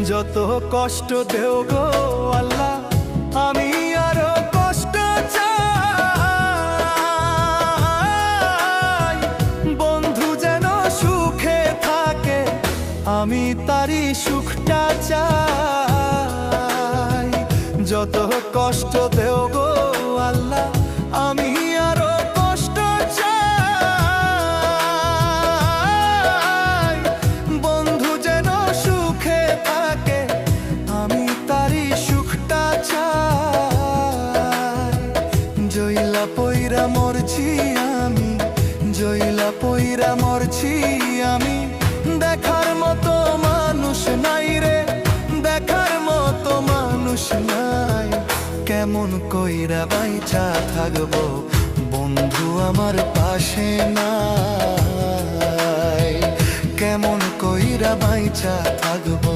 যত কষ্ট দেও গো আল্লাহ, আমি আরো কষ্ট চাই। বন্ধু যেন সুখে থাকে, আমি তারই সুখটা চাই। যত কষ্ট দেও গো আল্লাহ, আমি আরো কষ্ট চাই। বন্ধু যেন সুখে থাকে, আমি তারই সুখটা চাই। জইলা পইরা মরছি আমি, জইলা পইরা মরছি আমি, দেখার মতো মানুষ নাই রে, দেখার মতো মানুষ নাই। কেমন কইরা বাইচা থাকবো বন্ধু আমার পাশে নাই, কেমন কইরা বাইচা থাকবো